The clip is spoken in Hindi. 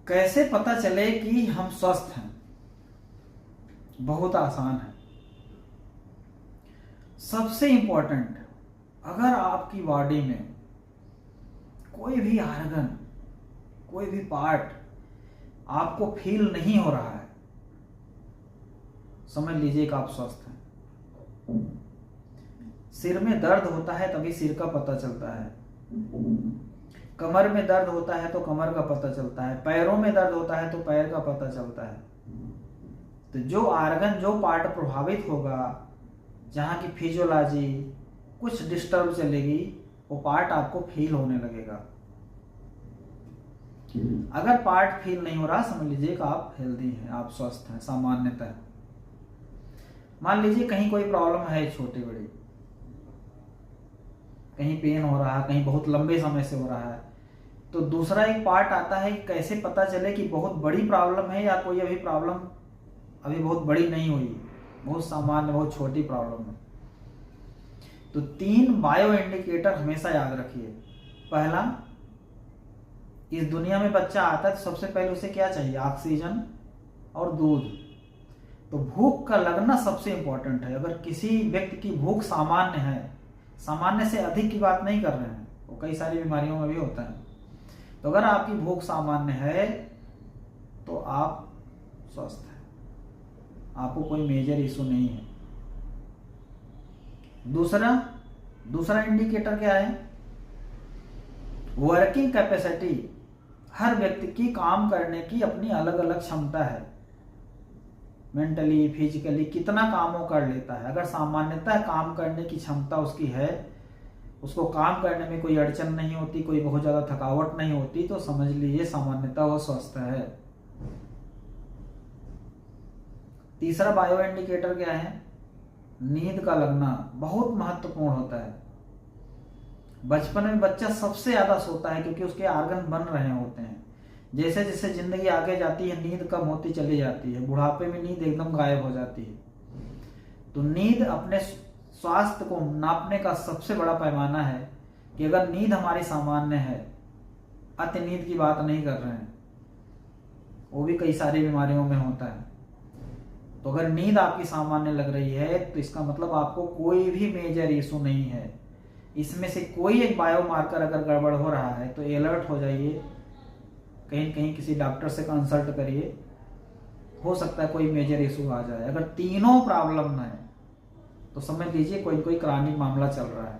कैसे पता चले कि हम स्वस्थ हैं? बहुत आसान है। सबसे इंपॉर्टेंट, अगर आपकी बॉडी में कोई भी आर्गन, कोई भी पार्ट आपको फील नहीं हो रहा है, समझ लीजिए कि आप स्वस्थ हैं। सिर में दर्द होता है तभी सिर का पता चलता है, कमर में दर्द होता है तो कमर का पता चलता है, पैरों में दर्द होता है तो पैर का पता चलता है। तो जो आर्गन, जो पार्ट प्रभावित होगा, जहाँ की फिजियोलॉजी कुछ डिस्टर्ब चलेगी, वो पार्ट आपको फील होने लगेगा। अगर पार्ट फील नहीं हो रहा, समझ लीजिए कि आप हेल्दी हैं, आप स्वस्थ हैं सामान्यतः। मान लीजिए कहीं कोई प्रॉब्लम है छोटी बड़ी, कहीं पेन हो रहा है, कहीं बहुत लंबे समय से हो रहा है, तो दूसरा एक पार्ट आता है कि कैसे पता चले कि बहुत बड़ी प्रॉब्लम है या कोई अभी प्रॉब्लम अभी बहुत बड़ी नहीं हुई, बहुत सामान्य, बहुत छोटी प्रॉब्लम है। तो 3 बायो इंडिकेटर हमेशा याद रखिए। पहला, इस दुनिया में बच्चा आता है तो सबसे पहले उसे क्या चाहिए? ऑक्सीजन और दूध। तो भूख का लगना सबसे इंपॉर्टेंट है। अगर किसी व्यक्ति की भूख सामान्य है, सामान्य से अधिक की बात नहीं कर रहे हैं, वो कई सारी बीमारियों में भी होता है, तो अगर आपकी भूख सामान्य है तो आप स्वस्थ हैं, आपको कोई मेजर इशू नहीं है। दूसरा इंडिकेटर क्या है? Working capacity. हर व्यक्ति की काम करने की अपनी अलग अलग क्षमता है, मेंटली, फिजिकली कितना काम वो कर लेता है। अगर सामान्यतः काम करने की क्षमता उसकी है, उसको काम करने में कोई अड़चन नहीं होती, कोई बहुत ज्यादा थकावट नहीं होती, तो समझ लीजिए सामान्यतः वो स्वस्थ है। तीसरा बायो इंडिकेटर क्या है? नींद का लगना बहुत महत्वपूर्ण होता है। बचपन में बच्चा सबसे ज्यादा सोता है क्योंकि उसके आर्गन बन रहे होते हैं। जैसे जैसे जिंदगी आगे जाती है नींद कम होती चली जाती है, बुढ़ापे में नींद एकदम गायब हो जाती है। तो नींद अपने स्वास्थ्य को नापने का सबसे बड़ा पैमाना है कि अगर नींद हमारी सामान्य है, अति नींद की बात नहीं कर रहे हैं, वो भी कई सारी बीमारियों में होता है, तो अगर नींद आपकी सामान्य लग रही है तो इसका मतलब आपको कोई भी मेजर इशू नहीं है। इसमें से कोई एक बायोमार्कर अगर गड़बड़ हो रहा है तो अलर्ट हो जाइए, कहीं कहीं किसी डॉक्टर से कंसल्ट करिए, हो सकता है कोई मेजर इशू आ जाए। अगर तीनों प्रॉब्लम है तो समझ लीजिए कोई क्रानिक मामला चल रहा है।